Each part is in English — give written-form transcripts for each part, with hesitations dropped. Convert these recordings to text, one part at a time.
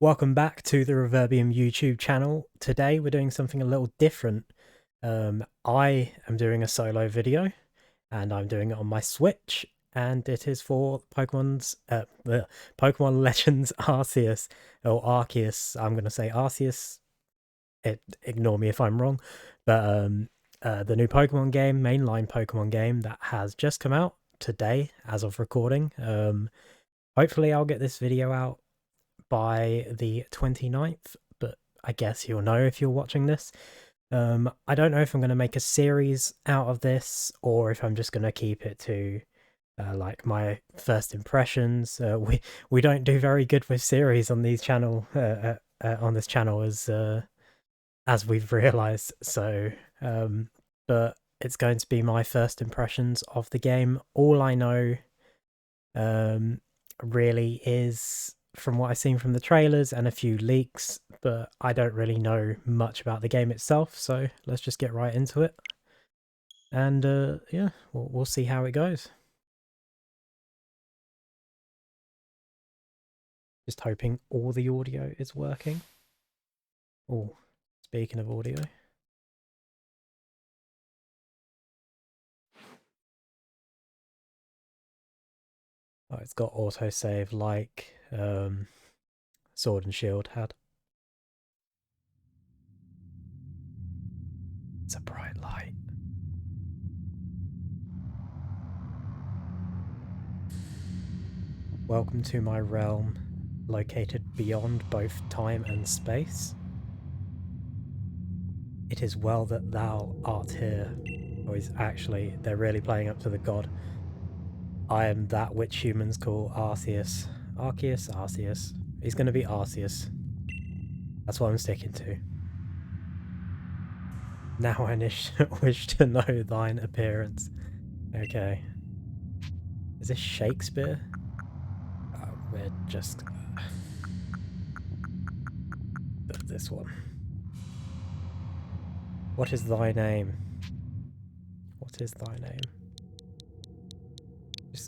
Welcome back to the Reverbium YouTube channel. Today we're doing something a little different. I am doing a solo video and I'm doing it on my Switch, and it is for the Pokemon Legends Arceus, or Arceus. I'm going to say Arceus. Ignore me if I'm wrong, but the new Pokemon game, mainline Pokemon game that has just come out today as of recording. Hopefully I'll get this video out by the 29th, but I guess you'll know if you're watching this. I don't know if I'm going to make a series out of this or if I'm just going to keep it to like my first impressions. We don't do very good with series on these channel on this channel as we've realized. So but it's going to be my first impressions of the game. All I know really is from what I've seen from the trailers and a few leaks, but I don't really know much about the game itself, so let's just get right into it. And yeah, we'll see how it goes. Just hoping all the audio is working. Oh, speaking of audio. Oh, it's got autosave like Sword and Shield had. It's a bright light. Welcome to my realm, located beyond both time and space. It is well that thou art here. Or is actually, they're really playing up to the god. I am that which humans call Arceus. Arceus. He's going to be Arceus. That's what I'm sticking to. Now I wish to know thine appearance. Okay. Is this Shakespeare? We're just... this one. What is thy name? What is thy name?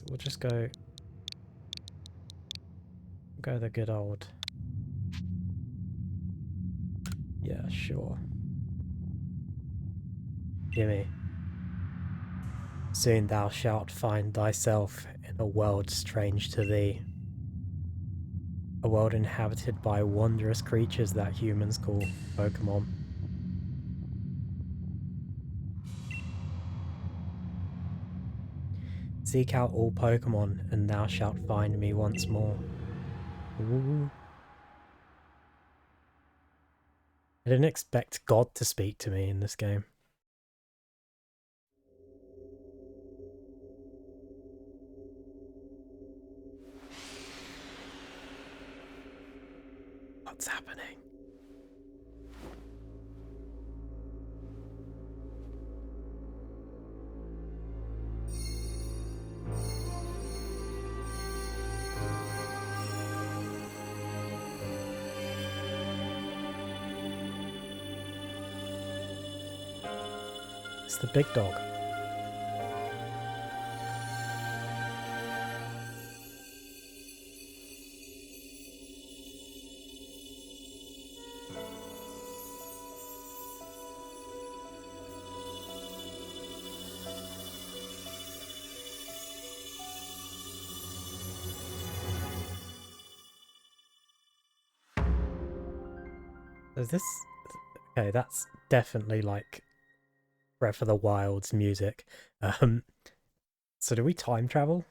We'll just go the good old... Yeah, sure. Gimme. Soon thou shalt find thyself in a world strange to thee. A world inhabited by wondrous creatures that humans call Pokémon. Seek out all Pokémon, and thou shalt find me once more. Ooh. I didn't expect God to speak to me in this game. What's happening? It's the big dog. Is this... Okay, that's definitely like Breath of the Wild's music. So do we time travel?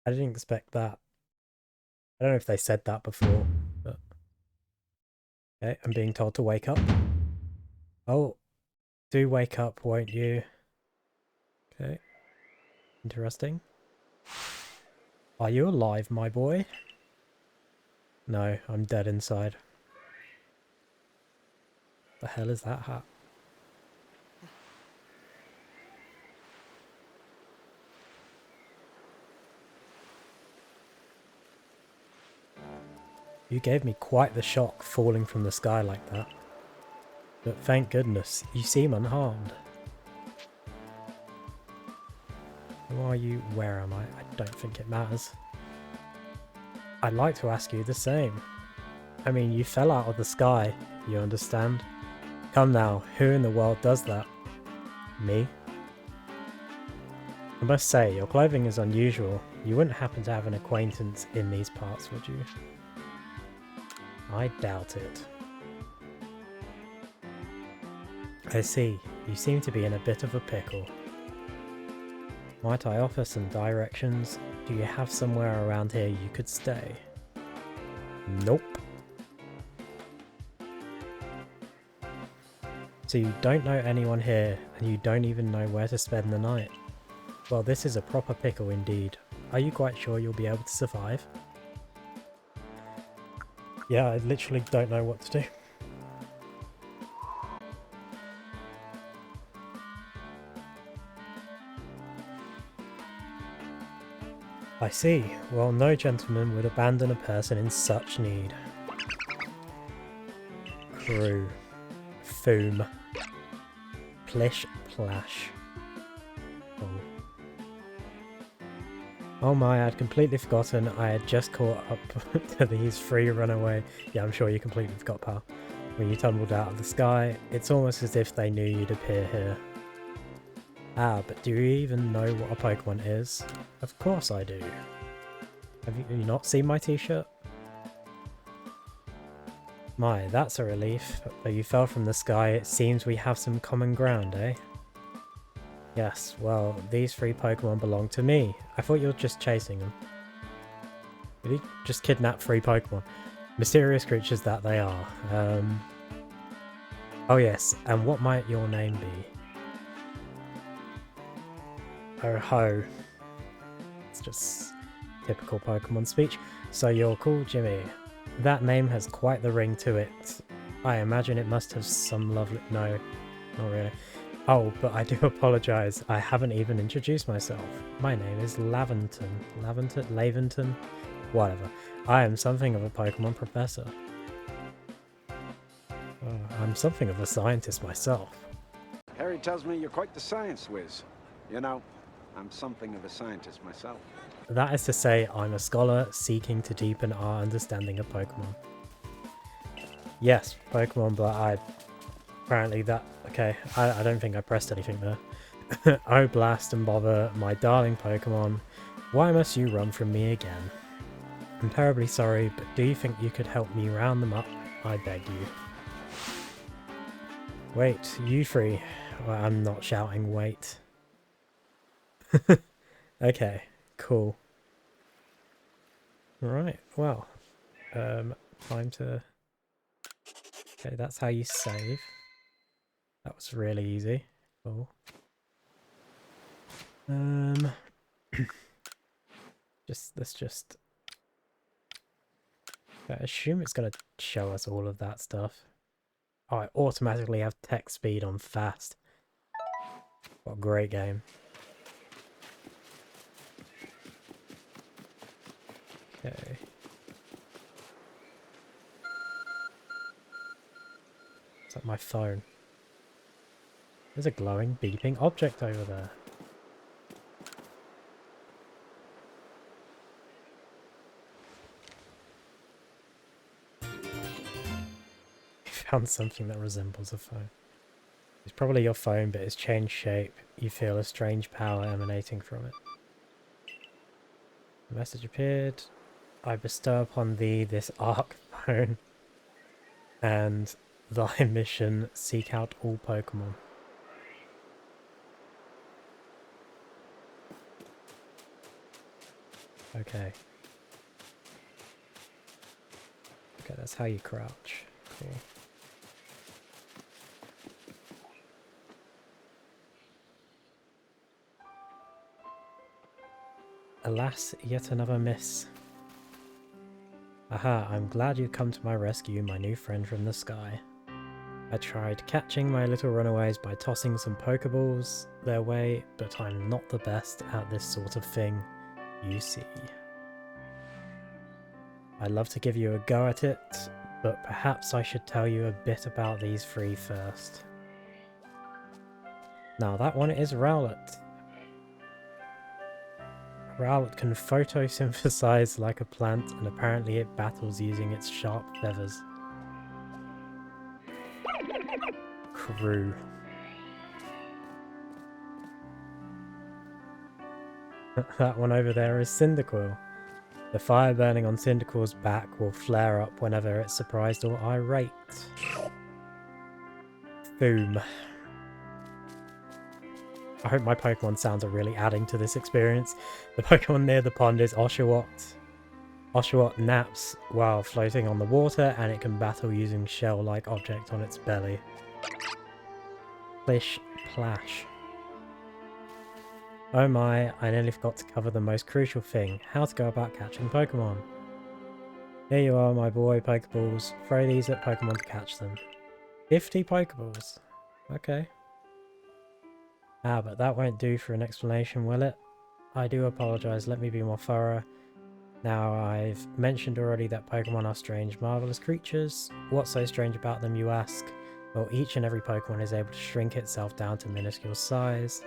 I didn't expect that. I don't know if they said that before, but... Okay, I'm being told to wake up. Oh, do wake up, won't you? Okay. Interesting. Are you alive, my boy? No, I'm dead inside. The hell is that hat? You gave me quite the shock falling from the sky like that. But thank goodness, you seem unharmed. Who are you? Where am I? I don't think it matters. I'd like to ask you the same. I mean, you fell out of the sky, you understand? Come now, who in the world does that? Me? I must say, your clothing is unusual. You wouldn't happen to have an acquaintance in these parts, would you? I doubt it. I see. You seem to be in a bit of a pickle. Might I offer some directions? Do you have somewhere around here you could stay? Nope. So you don't know anyone here, and you don't even know where to spend the night. Well, this is a proper pickle indeed. Are you quite sure you'll be able to survive? Yeah, I literally don't know what to do. I see. Well, no gentleman would abandon a person in such need. Crew. Foom. Plish plash. Oh my, I'd completely forgotten I had just caught up to these three runaway... Yeah, I'm sure you completely forgot, pal. When you tumbled out of the sky, it's almost as if they knew you'd appear here. Ah, but do you even know what a Pokemon is? Of course I do. Have you not seen my t-shirt? My, that's a relief. Though you fell from the sky, it seems we have some common ground, eh? Yes, well, these three Pokemon belong to me. I thought you were just chasing them. Did he just kidnap three Pokemon? Mysterious creatures that they are. Oh yes, and what might your name be? Oh ho. It's just typical Pokemon speech. So you're called Jimmy. That name has quite the ring to it. I imagine it must have some lovely... No, not really. Oh, but I do apologise. I haven't even introduced myself. My name is Laventon. Laventon? Whatever. I am something of a Pokemon professor. I'm something of a scientist myself. Harry tells me you're quite the science whiz. You know, I'm something of a scientist myself. That is to say, I'm a scholar seeking to deepen our understanding of Pokemon. Yes, Pokemon, but apparently that... Okay, I don't think I pressed anything there. Oh blast and bother, my darling Pokemon. Why must you run from me again? I'm terribly sorry, but do you think you could help me round them up? I beg you. Wait, you three. Well, I'm not shouting wait. Okay, cool. Right, well. Time to... Okay, that's how you save. That was really easy. Cool. Let's just... I assume it's going to show us all of that stuff. Oh, I automatically have text speed on fast. What a great game. Okay. Is that my phone? There's a glowing, beeping object over there. You found something that resembles a phone. It's probably your phone, but it's changed shape. You feel a strange power emanating from it. The message appeared. I bestow upon thee this arc phone. And thy mission, seek out all Pokemon. Okay. Okay, that's how you crouch. Cool. Alas, yet another miss. Aha, I'm glad you've come to my rescue, my new friend from the sky. I tried catching my little runaways by tossing some Pokeballs their way, but I'm not the best at this sort of thing, you see. I'd love to give you a go at it, but perhaps I should tell you a bit about these three first. Now that one is Rowlet. Rowlet can photosynthesize like a plant, and apparently it battles using its sharp feathers. Crew. That one over there is Cyndaquil. The fire burning on Cyndaquil's back will flare up whenever it's surprised or irate. Boom. I hope my Pokemon sounds are really adding to this experience. The Pokemon near the pond is Oshawott. Oshawott naps while floating on the water, and it can battle using shell-like object on its belly. Plish Plash. Oh my, I nearly forgot to cover the most crucial thing, how to go about catching Pokemon. Here you are, my boy, Pokeballs. Throw these at Pokemon to catch them. 50 Pokeballs. Okay. Ah, but that won't do for an explanation, will it? I do apologise, let me be more thorough. Now, I've mentioned already that Pokemon are strange, marvellous creatures. What's so strange about them, you ask? Well, each and every Pokemon is able to shrink itself down to minuscule size.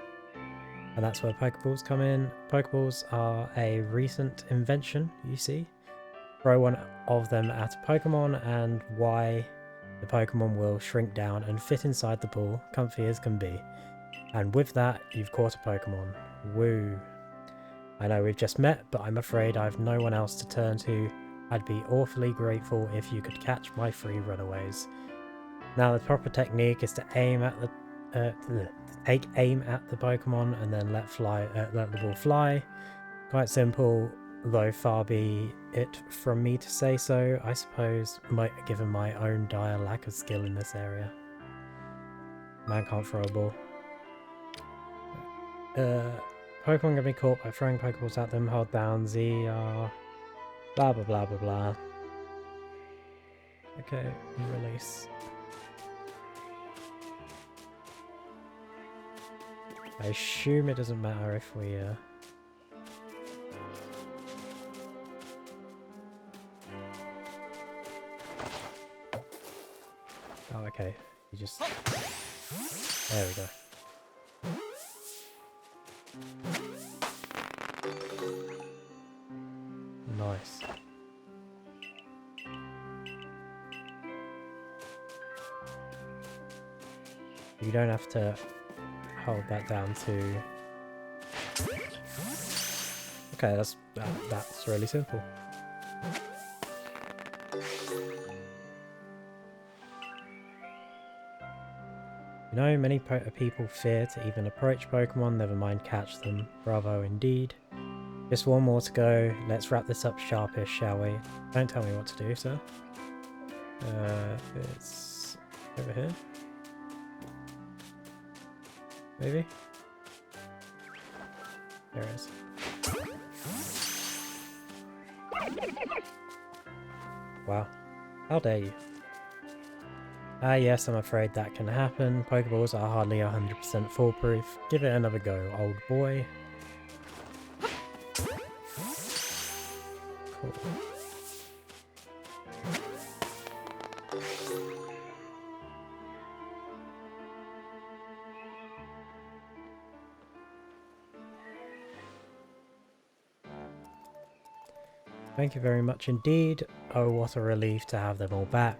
And that's where Pokeballs come in. Pokeballs are a recent invention, you see. Throw one of them at a Pokemon, and why the Pokemon will shrink down and fit inside the ball, comfy as can be. And with that, you've caught a Pokemon. Woo. I know we've just met, but I'm afraid I've no one else to turn to. I'd be awfully grateful if you could catch my 3 runaways. Now, the proper technique is to aim at the take aim at the Pokemon and then let the ball fly. Quite simple, though far be it from me to say so, I suppose, given my own dire lack of skill in this area. Man can't throw a ball. Pokemon can be caught by throwing Pokeballs at them, hold down Z, blah blah blah blah blah. Okay, release. I assume it doesn't matter if we oh, okay. You just... There we go. Nice. You don't have to hold that down to... Okay, that's really simple. You know, many people fear to even approach Pokemon, never mind catch them. Bravo indeed. Just one more to go. Let's wrap this up sharpish, shall we? Don't tell me what to do, sir. It's over here. Maybe? There it is. Wow. How dare you? Ah yes, I'm afraid that can happen. Pokeballs are hardly 100% foolproof. Give it another go, old boy. Cool. Thank you very much indeed. Oh, what a relief to have them all back.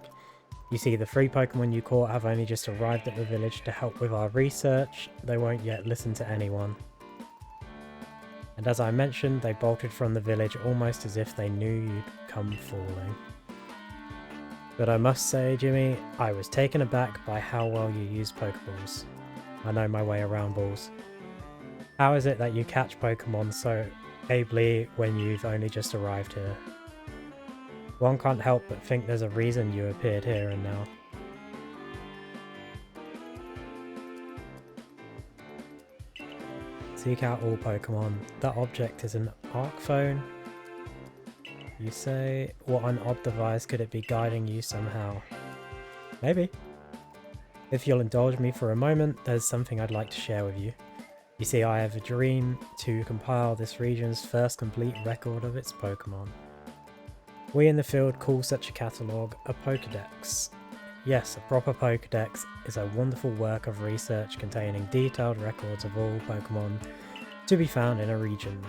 You see, the 3 Pokemon you caught have only just arrived at the village to help with our research. They won't yet listen to anyone. And as I mentioned, they bolted from the village almost as if they knew you'd come falling. But I must say, Jimmy, I was taken aback by how well you use Pokeballs. I know my way around balls. How is it that you catch Pokemon so ably when you've only just arrived here? One can't help but think there's a reason you appeared here and now. Seek out all Pokemon. That object is an Arc Phone. You say, what an odd device, could it be guiding you somehow? Maybe. If you'll indulge me for a moment, there's something I'd like to share with you. You see, I have a dream to compile this region's first complete record of its Pokemon. We in the field call such a catalogue a Pokédex. Yes, a proper Pokédex is a wonderful work of research containing detailed records of all Pokemon to be found in a region.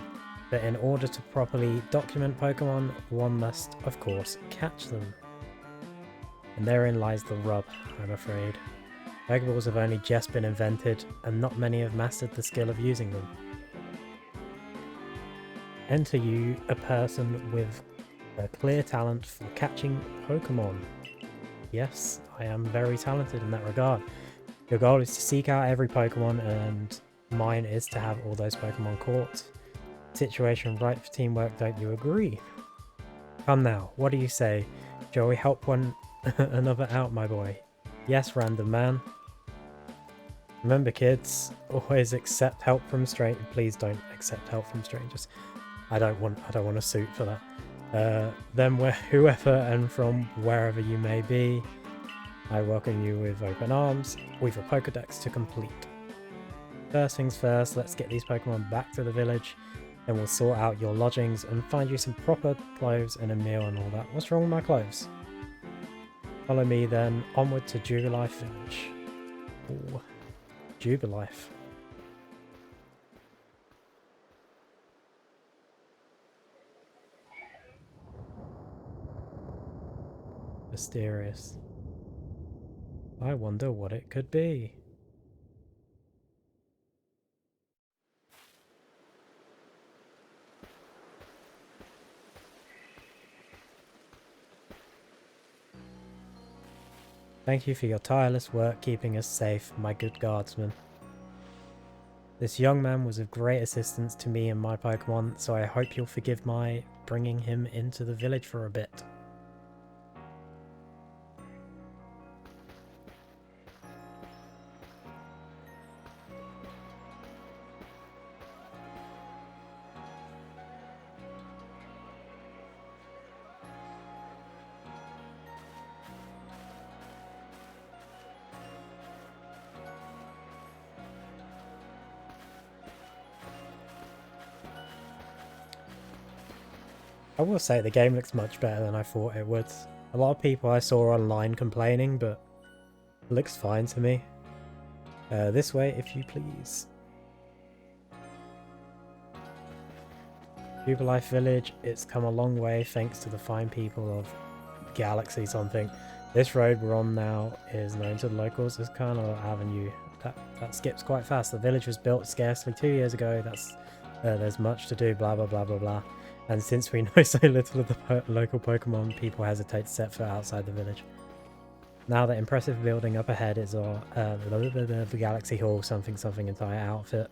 But in order to properly document Pokemon, one must, of course, catch them. And therein lies the rub, I'm afraid. Pokeballs have only just been invented, and not many have mastered the skill of using them. Enter you a person with a clear talent for catching Pokemon. Yes, I am very talented in that regard. Your goal is to seek out every Pokemon, and mine is to have all those Pokemon caught. Situation right for teamwork, don't you agree? Come now, what do you say? Shall we help one another out, my boy? Yes, random man. Remember, kids, always accept help from strangers. Please don't accept help from strangers. I don't want a suit for that. Then whoever and from wherever you may be, I welcome you with open arms. We've a Pokedex to complete. First things first, let's get these Pokemon back to the village. Then we'll sort out your lodgings and find you some proper clothes and a meal and all that. What's wrong with my clothes? Follow me then, onward to Jubilife Village. Ooh, Jubilife. Mysterious. I wonder what it could be. Thank you for your tireless work keeping us safe, my good guardsman. This young man was of great assistance to me and my Pokemon, so I hope you'll forgive my bringing him into the village for a bit. I will say the game looks much better than I thought it would. A lot of people I saw online complaining, but it looks fine to me. This way, if you please. Jubilife Village, it's come a long way thanks to the fine people of Galaxy something. This road we're on now is known to the locals as Carnival Avenue. That skips quite fast. The village was built scarcely 2 years ago. There's much to do, blah blah blah blah blah. And since we know so little of the local Pokemon, people hesitate to set foot outside the village. Now the impressive building up ahead is the Galaxy Hall something something entire outfit.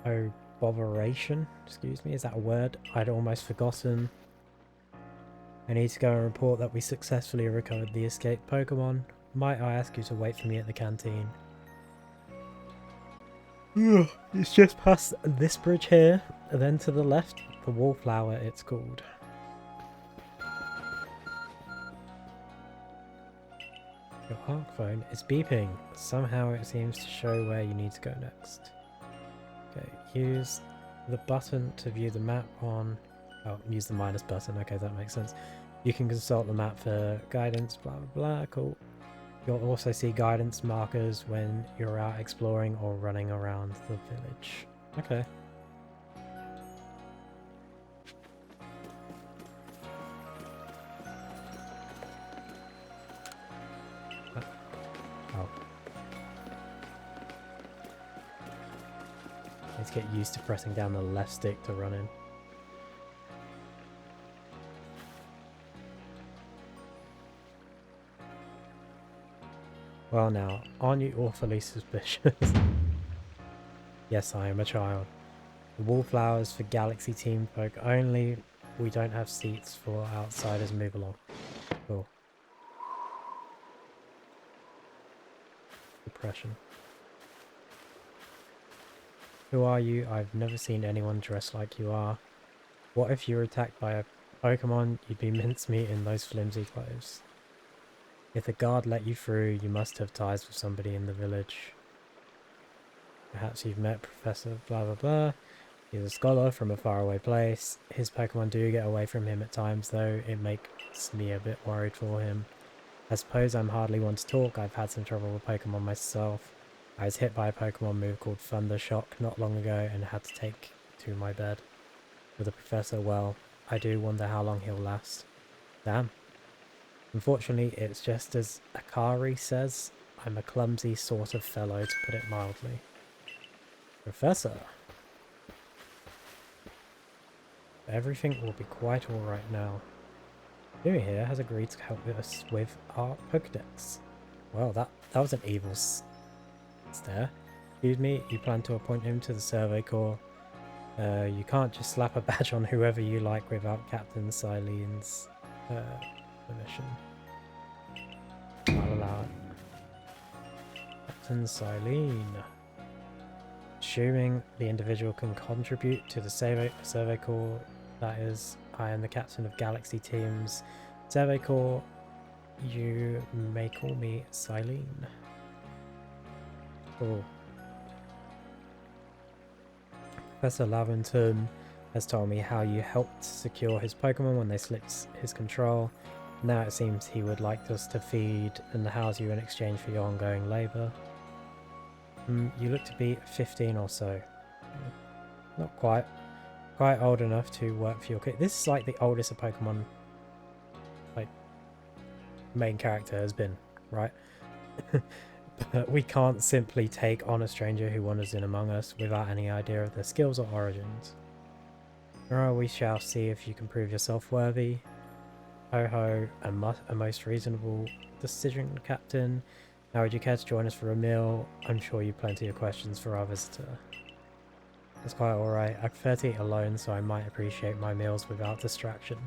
Oh, botheration? Excuse me, is that a word? I'd almost forgotten. I need to go and report that we successfully recovered the escaped Pokemon. Might I ask you to wait for me at the canteen? It's just past this bridge here, and then to the left, the Wallflower it's called. Your Arc phone is beeping. Somehow it seems to show where you need to go next. Okay, use the button to view the map on... Oh, use the minus button. Okay, that makes sense. You can consult the map for guidance, blah blah blah, cool. You'll also see guidance markers when you're out exploring or running around the village. Okay. Oh. Need to get used to pressing down the left stick to run in. Well now, aren't you awfully suspicious? Yes, I am a child. The Wallflowers for Galaxy Team folk only. We don't have seats for outsiders. Move along. Cool. Depression. Who are you? I've never seen anyone dressed like you are. What if you were attacked by a Pokemon? You'd be mincemeat in those flimsy clothes. If the guard let you through, you must have ties with somebody in the village. Perhaps you've met Professor blah blah blah. He's a scholar from a faraway place. His Pokemon do get away from him at times though. It makes me a bit worried for him. I suppose I'm hardly one to talk. I've had some trouble with Pokemon myself. I was hit by a Pokemon move called Thunder Shock not long ago and had to take to my bed with the professor. Well, I do wonder how long he'll last. Damn. Unfortunately, it's just as Akari says, I'm a clumsy sort of fellow, to put it mildly. Professor. Everything will be quite alright now. Jimmy here has agreed to help us with our Pokedex. Well, that was an evil stare. Excuse me, you plan to appoint him to the Survey Corps. You can't just slap a badge on whoever you like without Captain Silene's permission. I'll allow it. Captain Silene. Assuming the individual can contribute to the Survey Corps, that is, I am the captain of Galaxy Team's Survey Corps. You may call me Silene. Cool. Professor Lavington has told me how you helped secure his Pokemon when they slipped his control. Now it seems he would like us to feed and house you in exchange for your ongoing labour. You look to be 15 or so. Not quite. Quite old enough to work for your kid. This is like the oldest a Pokemon like main character has been, right? But we can't simply take on a stranger who wanders in among us without any idea of their skills or origins. We shall see if you can prove yourself worthy. Ho-ho, a most reasonable decision, Captain. Now would you care to join us for a meal? I'm sure you've plenty of questions for our visitor. That's quite alright. I prefer to eat alone, so I might appreciate my meals without distraction.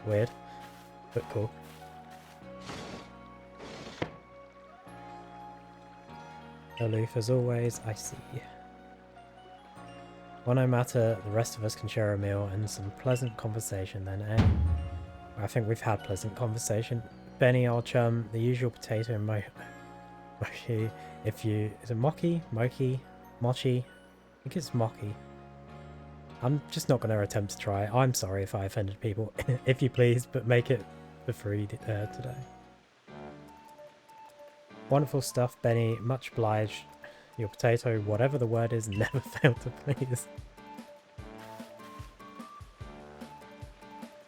Weird, but cool. Aloof as always, I see. Well, no matter, the rest of us can share a meal and some pleasant conversation then, eh? I think we've had pleasant conversation. Benny, old chum, the usual potato and mochi. Is it Mochi? Mochi? Mochi? I think it's Mochi. I'm just not going to attempt to try it. I'm sorry if I offended people. If you please, but make it for free today. Wonderful stuff, Benny. Much obliged. Your potato, whatever the word is, never failed to please.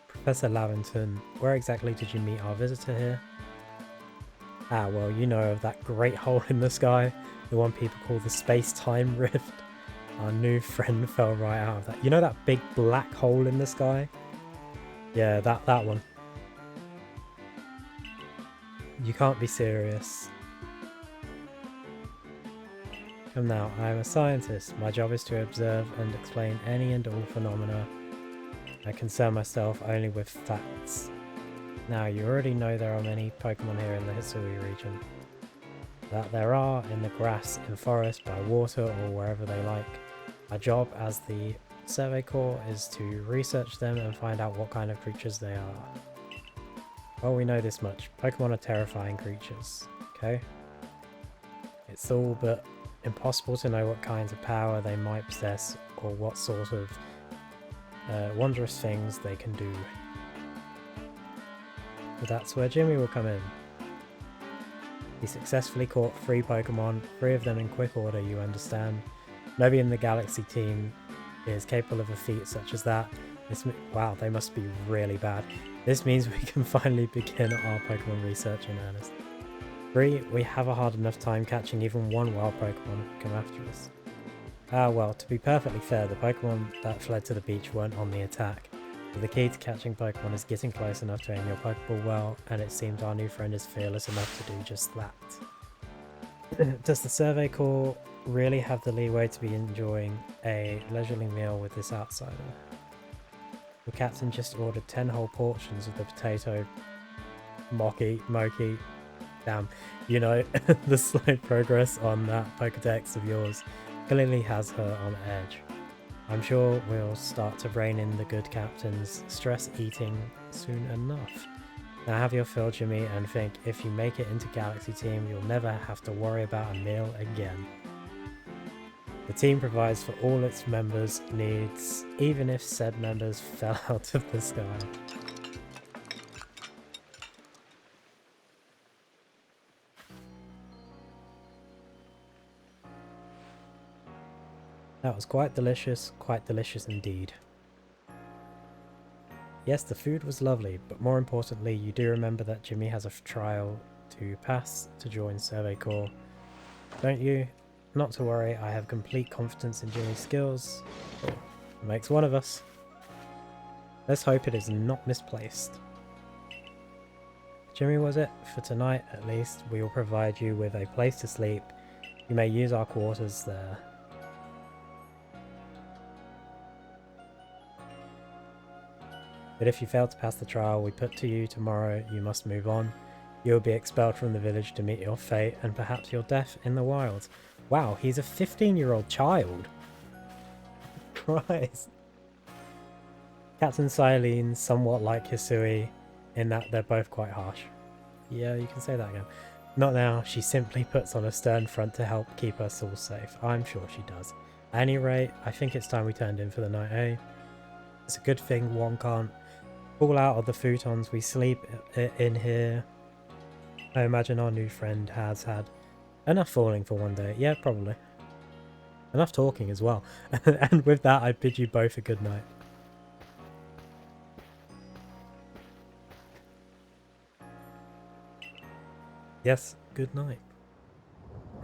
Professor Lavington, where exactly did you meet our visitor here? Ah, well, you know of that great hole in the sky, the one people call the space-time rift. Our new friend fell right out of that. You know that big black hole in the sky? Yeah, that one. You can't be serious. Come now, I am a scientist. My job is to observe and explain any and all phenomena. I concern myself only with facts. Now, you already know there are many Pokemon here in the Hisui region. That there are in the grass, in forest, by water, or wherever they like. My job as the Survey Corps is to research them and find out what kind of creatures they are. Well, we know this much. Pokemon are terrifying creatures, okay? It's all but impossible to know what kinds of power they might possess or what sort of wondrous things they can do. But that's where Jimmy will come in. He successfully caught 3 Pokemon, 3 of them in quick order, you understand. Nobody in the Galaxy team is capable of a feat such as that. Wow, they must be really bad. This means we can finally begin our Pokemon research in earnest. 3, we have a hard enough time catching even one wild Pokemon come after us. Ah well, to be perfectly fair, the Pokemon that fled to the beach weren't on the attack. But the key to catching Pokemon is getting close enough to aim your Pokeball well, and it seems our new friend is fearless enough to do just that. Does the Survey Corps really have the leeway to be enjoying a leisurely meal with this outsider? The captain just ordered 10 whole portions of the potato mochi. Damn, you know, the slow progress on that Pokedex of yours clearly has her on edge. I'm sure we'll start to rein in the good captain's stress eating soon enough. Now have your fill, Jimmy, and think if you make it into Galaxy Team, you'll never have to worry about a meal again. The team provides for all its members' needs, even if said members fell out of the sky. That was quite delicious indeed. Yes, the food was lovely, but more importantly, you do remember that Jimmy has a trial to pass to join Survey Corps, don't you? Not to worry, I have complete confidence in Jimmy's skills. It makes one of us. Let's hope it is not misplaced. Jimmy, was it? For tonight, at least, we will provide you with a place to sleep. You may use our quarters there. But if you fail to pass the trial we put to you tomorrow, you must move on. You will be expelled from the village to meet your fate and perhaps your death in the wilds. Wow, he's a 15-year-old child. Christ. Captain Silene's somewhat like Hisui in that they're both quite harsh. Yeah, you can say that again. Not now, she simply puts on a stern front to help keep us all safe. I'm sure she does. At any rate, I think it's time we turned in for the night, eh? It's a good thing one can't fall out of the futons we sleep in here. I imagine our new friend has had enough falling for one day. Yeah, probably. Enough talking as well. And with that, I bid you both a good night. Yes, good night.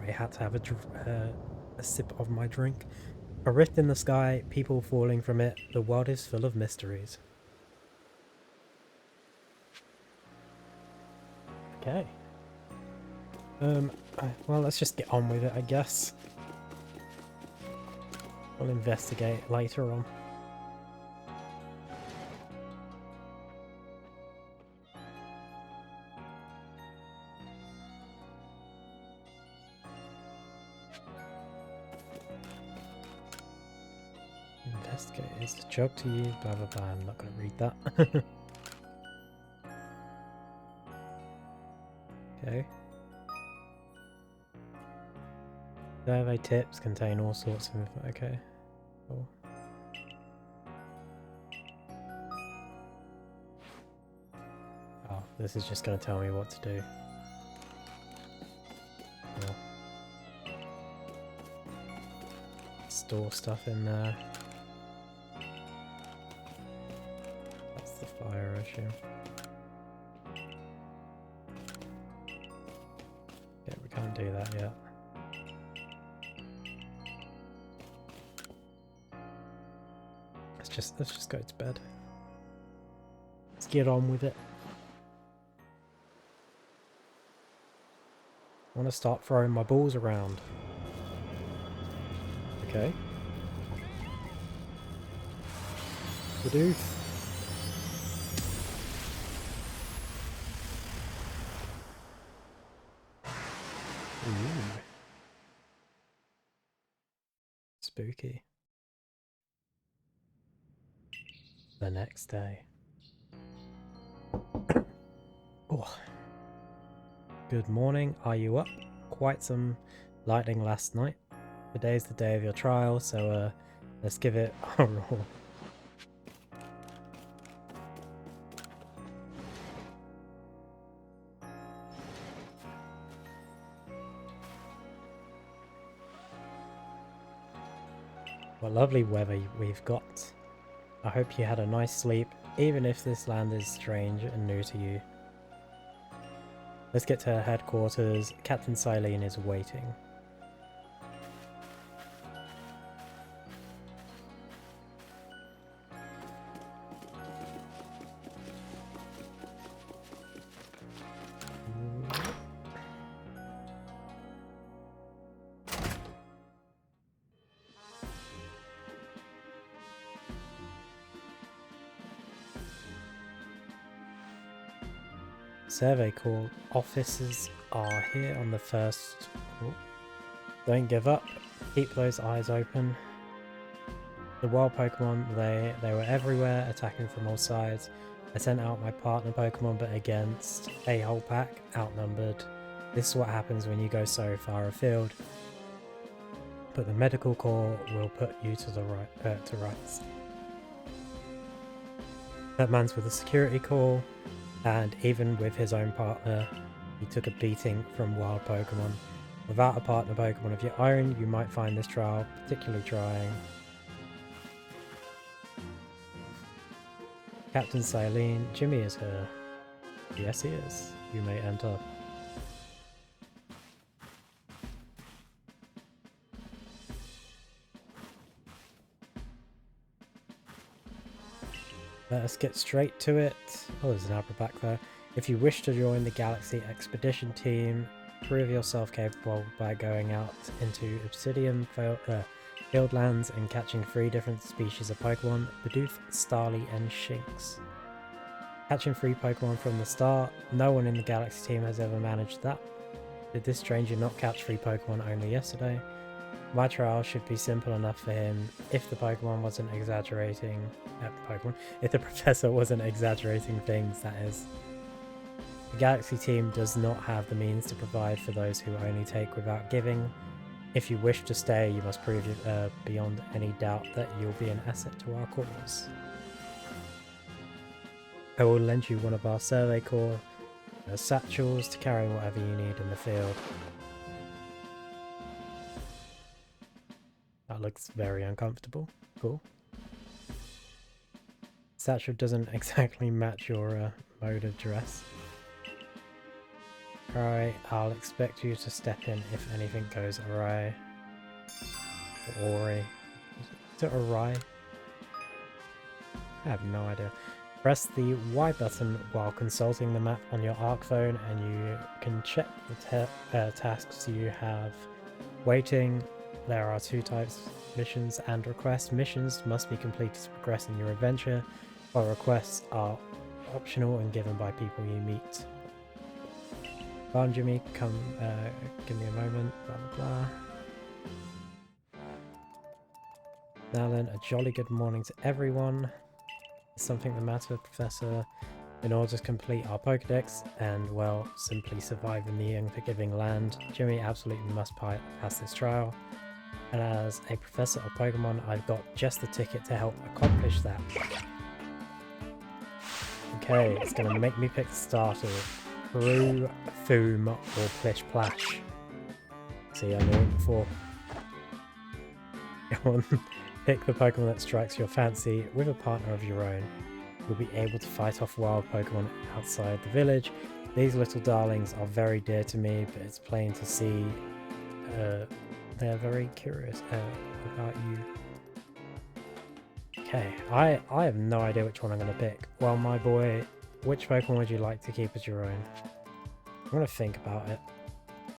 I had to have a sip of my drink. A rift in the sky, people falling from it. The world is full of mysteries. Okay. Well, let's just get on with it, I guess. We'll investigate later on. Investigate is a joke to you, blah blah blah. I'm not going to read that. Okay. Survey tips contain all sorts of... Okay. Cool. Oh, this is just going to tell me what to do. Cool. Store stuff in there. That's the fire issue. Yeah, we can't do that yet. Let's just go to bed. Let's get on with it. I want to start throwing my balls around. Okay. Badoof. Ooh. Spooky. The next day. Oh. Good morning. Are you up? Quite some lightning last night. Today's the day of your trial, so let's give it a roll. What lovely weather we've got. I hope you had a nice sleep, even if this land is strange and new to you. Let's get to headquarters. Captain Silene is waiting. Survey Corps officers are here on the first. Oh. Don't give up. Keep those eyes open. The wild Pokemon, they were everywhere, attacking from all sides. I sent out my partner Pokemon, but against a whole pack, outnumbered. This is what happens when you go so far afield. But the medical corps will put you to the right, to rights. That man's with the security corps. And even with his own partner, he took a beating from wild Pokemon. Without a partner Pokemon of your own, you might find this trial particularly trying. Captain Silene, Jimmy is here. Yes, he is. You may enter. Let us get straight to it. Oh, there's an Abra back there. If you wish to join the Galaxy Expedition team, prove yourself capable by going out into Obsidian Fieldlands and catching 3 different species of Pokemon, Bidoof, Starly, and Shinx. Catching 3 Pokemon from the start, no one in the Galaxy team has ever managed that. Did this stranger not catch 3 Pokemon only yesterday? My trial should be simple enough for him if the Pokemon wasn't exaggerating. If the professor wasn't exaggerating things, that is. The Galaxy team does not have the means to provide for those who only take without giving. If you wish to stay, you must prove beyond any doubt that you'll be an asset to our cause. I will lend you one of our survey corps satchels to carry whatever you need in the field. That looks very uncomfortable. Cool. Satchel doesn't exactly match your mode of dress. Alright, I'll expect you to step in if anything goes awry. Awry. Is it awry? I have no idea. Press the Y button while consulting the map on your ARC phone and you can check the tasks you have waiting. There are 2 types, missions and requests. Missions must be completed to progress in your adventure, while requests are optional and given by people you meet. Barn Jimmy, come, give me a moment, blah blah blah. Now then, a jolly good morning to everyone. Is something the matter, Professor? In order to complete our Pokedex and, well, simply survive in the unforgiving land, Jimmy absolutely must pass this trial. And as a professor of Pokemon, I've got just the ticket to help accomplish that. Okay, it's going to make me pick the starter. Brew, Foom, or Plish Plash. See, I knew it before. Go on, pick the Pokemon that strikes your fancy with a partner of your own. You'll be able to fight off wild Pokemon outside the village. These little darlings are very dear to me, but it's plain to see they're very curious about you. Okay, I have no idea which one I'm going to pick. Well, my boy, which Pokemon would you like to keep as your own? I'm going to think about it.